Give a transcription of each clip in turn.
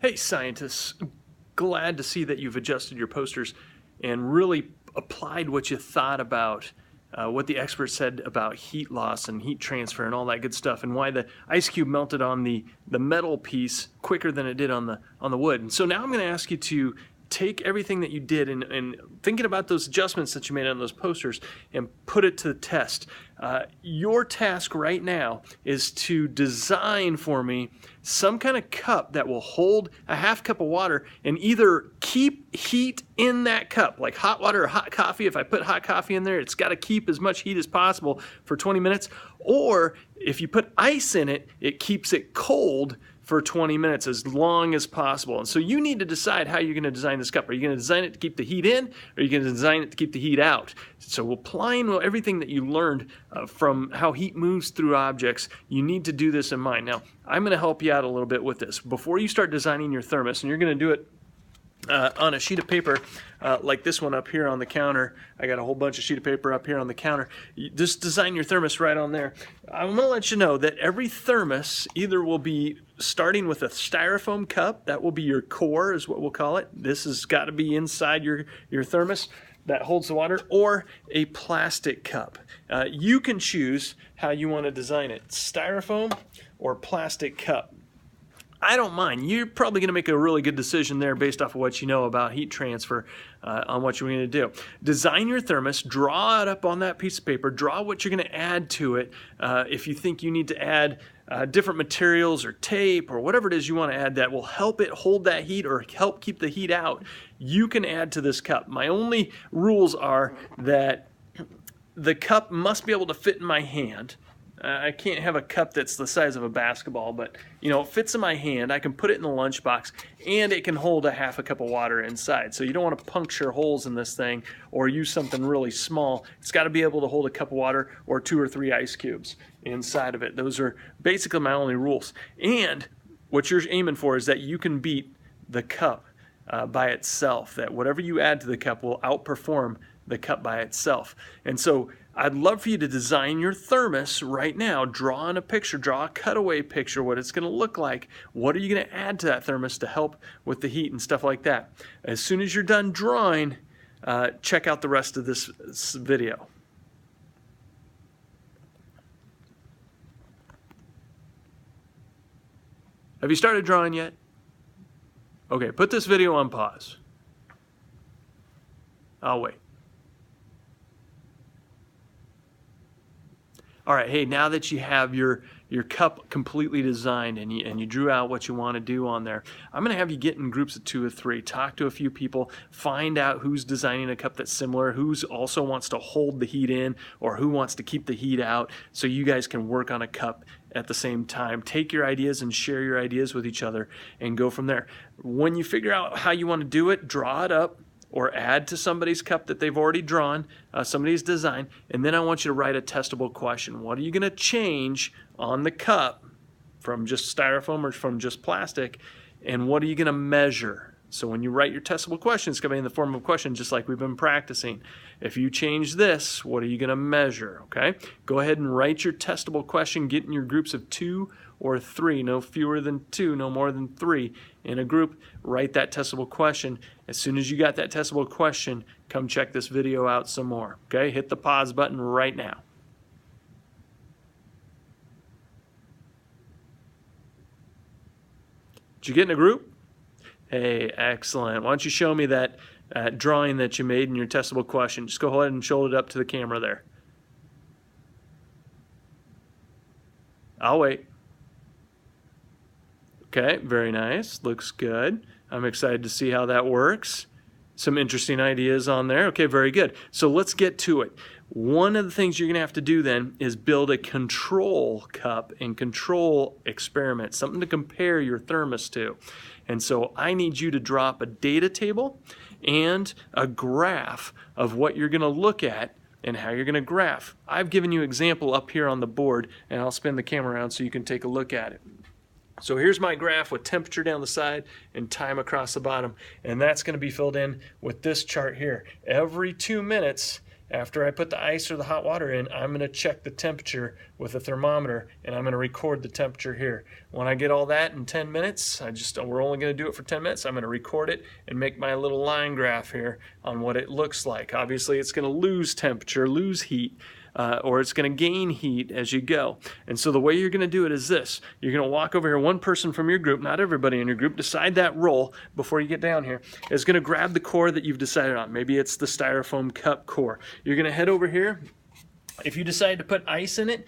Hey scientists, glad to see that you've adjusted your posters and really applied what you thought about what the experts said about heat loss and heat transfer and all that good stuff, and why the ice cube melted on the metal piece quicker than it did on the wood. And so now I'm going to ask you to take everything that you did and thinking about those adjustments that you made on those posters and put it to the test. Your task right now is to design for me some kind of cup that will hold a half cup of water and either keep heat in that cup, like hot water or hot coffee. If I put hot coffee in there, it's got to keep as much heat as possible for 20 minutes. Or if you put ice in it, it keeps it cold for 20 minutes, as long as possible. And so you need to decide how you're going to design this cup. Are you going to design it to keep the heat in, or are you going to design it to keep the heat out? So applying everything that you learned from how heat moves through objects, you need to do this in mind. Now, I'm going to help you out a little bit with this. Before you start designing your thermos, and you're going to do it on a sheet of paper like this one up here on the counter. I got a whole bunch of sheet of paper up here on the counter. You just design your thermos right on there. I'm going to let you know that every thermos either will be starting with a styrofoam cup. That will be your core, is what we'll call it. This has got to be inside your thermos that holds the water, or a plastic cup. You can choose how you want to design it, styrofoam or plastic cup. I don't mind. You're probably going to make a really good decision there based off of what you know about heat transfer on what you're going to do. Design your thermos, draw it up on that piece of paper, draw what you're going to add to it. If you think you need to add different materials or tape or whatever it is you want to add that will help it hold that heat or help keep the heat out, you can add to this cup. My only rules are that the cup must be able to fit in my hand. I can't have a cup that's the size of a basketball, but it fits in my hand. I can put it in the lunchbox, and it can hold a half a cup of water inside. So you don't want to puncture holes in this thing or use something really small. It's got to be able to hold a cup of water or 2 or 3 ice cubes inside of it. Those are basically my only rules. And what you're aiming for is that you can beat the cup by itself, that whatever you add to the cup will outperform the cup by itself. And so I'd love for you to design your thermos right now. Draw in a picture, draw a cutaway picture, what it's going to look like. What are you going to add to that thermos to help with the heat and stuff like that? As soon as you're done drawing, check out the rest of this video. Have you started drawing yet? Okay, put this video on pause. I'll wait. All right, hey, now that you have your cup completely designed and you drew out what you want to do on there, I'm going to have you get in groups of 2 or 3, talk to a few people, find out who's designing a cup that's similar, who's also wants to hold the heat in, or who wants to keep the heat out, so you guys can work on a cup at the same time. Take your ideas and share your ideas with each other and go from there. When you figure out how you want to do it, draw it up, or add to somebody's cup that they've already drawn, somebody's design, and then I want you to write a testable question. What are you going to change on the cup from just styrofoam or from just plastic, and what are you going to measure? So when you write your testable question, it's going to be in the form of a question, just like we've been practicing. If you change this, what are you going to measure? Okay? Go ahead and write your testable question. Get in your groups of 2 or 3, no fewer than 2, no more than 3 in a group. Write that testable question. As soon as you got that testable question, come check this video out some more. Okay? Hit the pause button right now. Did you get in a group? Hey, excellent. Why don't you show me that drawing that you made in your testable question? Just go ahead and show it up to the camera there. I'll wait. Okay, very nice. Looks good. I'm excited to see how that works. Some interesting ideas on there. Okay, very good. So let's get to it. One of the things you're going to have to do then is build a control cup and control experiment, something to compare your thermos to. And so I need you to drop a data table and a graph of what you're going to look at and how you're going to graph. I've given you an example up here on the board, and I'll spin the camera around so you can take a look at it. So here's my graph with temperature down the side and time across the bottom, and that's going to be filled in with this chart here. Every 2 minutes, after I put the ice or the hot water in, I'm going to check the temperature with a thermometer, and I'm going to record the temperature here. When I get all that in 10 minutes, we're only going to do it for 10 minutes, I'm going to record it and make my little line graph here on what it looks like. Obviously, it's going to lose temperature, lose heat, or it's going to gain heat as you go. And so the way you're going to do it is this. You're going to walk over here, one person from your group, not everybody in your group, decide that role before you get down here, is going to grab the core that you've decided on. Maybe it's the styrofoam cup core. You're going to head over here. If you decide to put ice in it,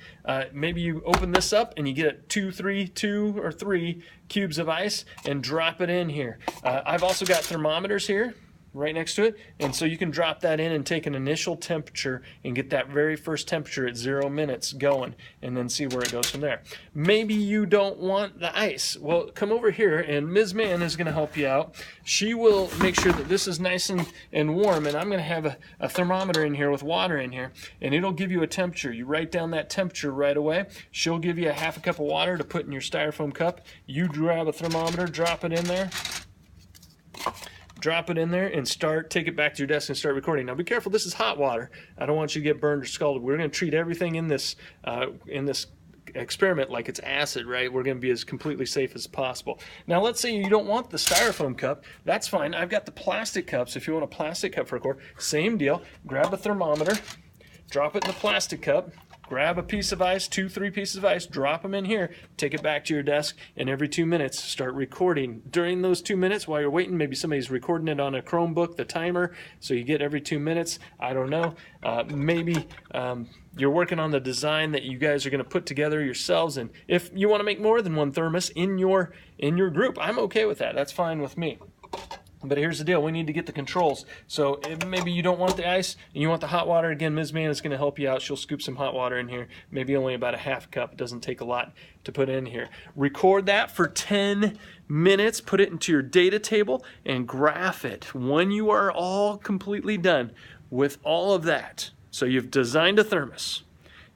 maybe you open this up and you get 2 or 3 cubes of ice and drop it in here. I've also got thermometers here right next to it, and so you can drop that in and take an initial temperature and get that very first temperature at 0 minutes going, and then see where it goes from there. Maybe you don't want the ice. Well, come over here, and Ms. Mann is going to help you out. She will make sure that this is nice and warm, and I'm going to have a thermometer in here with water in here, and it'll give you a temperature. You write down that temperature right away. She'll give you a half a cup of water to put in your styrofoam cup. You grab a thermometer, drop it in there. Drop it in there and take it back to your desk and start recording. Now be careful, this is hot water. I don't want you to get burned or scalded. We're going to treat everything in this experiment like it's acid, right? We're going to be as completely safe as possible. Now let's say you don't want the styrofoam cup. That's fine. I've got the plastic cups. If you want a plastic cup for a core, same deal. Grab a thermometer, drop it in the plastic cup, grab a piece of ice, 2-3 pieces of ice, drop them in here, take it back to your desk, and every 2 minutes start recording. During those 2 minutes while you're waiting, maybe somebody's recording it on a Chromebook, the timer, so you get every 2 minutes. I don't know. Maybe you're working on the design that you guys are going to put together yourselves, and if you want to make more than one thermos in your group, I'm okay with that. That's fine with me. But here's the deal, we need to get the controls. So maybe you don't want the ice and you want the hot water. Again, Ms. Mann is going to help you out. She'll scoop some hot water in here, maybe only about a half cup. It doesn't take a lot to put in here. Record that for 10 minutes, put it into your data table, and graph it when you are all completely done with all of that. So you've designed a thermos.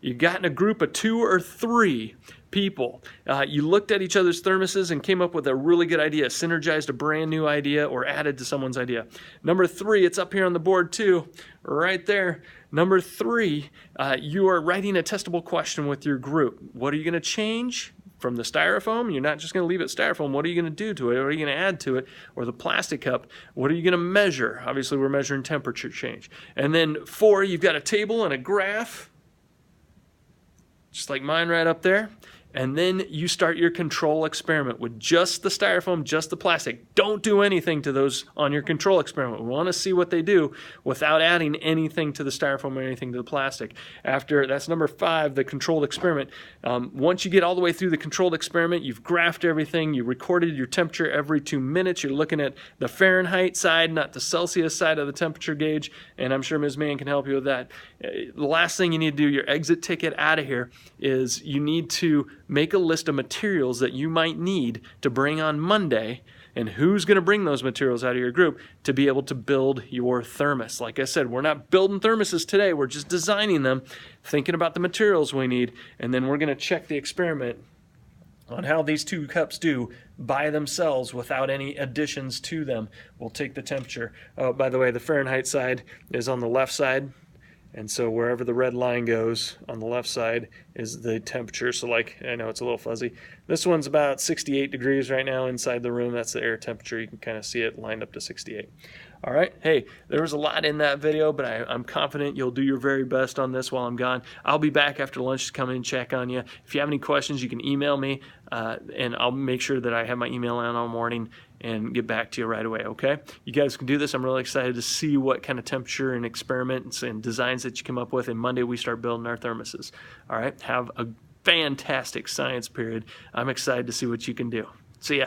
You've gotten a group of 2 or 3 people. You looked at each other's thermoses and came up with a really good idea, synergized a brand new idea or added to someone's idea. Number 3, it's up here on the board too, right there. Number 3, you are writing a testable question with your group. What are you going to change from the styrofoam? You're not just going to leave it styrofoam. What are you going to do to it? What are you going to add to it? Or the plastic cup? What are you going to measure? Obviously, we're measuring temperature change. And then 4, you've got a table and a graph, just like mine right up there. And then you start your control experiment with just the styrofoam, just the plastic. Don't do anything to those on your control experiment. We want to see what they do without adding anything to the styrofoam or anything to the plastic. That's number 5, the controlled experiment. Once you get all the way through the controlled experiment, you've graphed everything, you recorded your temperature every 2 minutes. You're looking at the Fahrenheit side, not the Celsius side of the temperature gauge, and I'm sure Ms. Mann can help you with that. The last thing you need to do, your exit ticket out of here, is you need to make a list of materials that you might need to bring on Monday, and who's going to bring those materials out of your group to be able to build your thermos. Like I said, we're not building thermoses today. We're just designing them, thinking about the materials we need, and then we're going to check the experiment on how these 2 cups do by themselves without any additions to them. We'll take the temperature. Oh, by the way, the Fahrenheit side is on the left side. And so wherever the red line goes on the left side is the temperature. So like, I know it's a little fuzzy. This one's about 68 degrees right now inside the room. That's the air temperature. You can kind of see it lined up to 68. All right. Hey, there was a lot in that video, but I'm confident you'll do your very best on this while I'm gone. I'll be back after lunch to come in and check on you. If you have any questions, you can email me, and I'll make sure that I have my email on all morning and get back to you right away, okay? You guys can do this. I'm really excited to see what kind of temperature and experiments and designs that you come up with, and Monday we start building our thermoses. All right? Have a fantastic science period. I'm excited to see what you can do. See ya.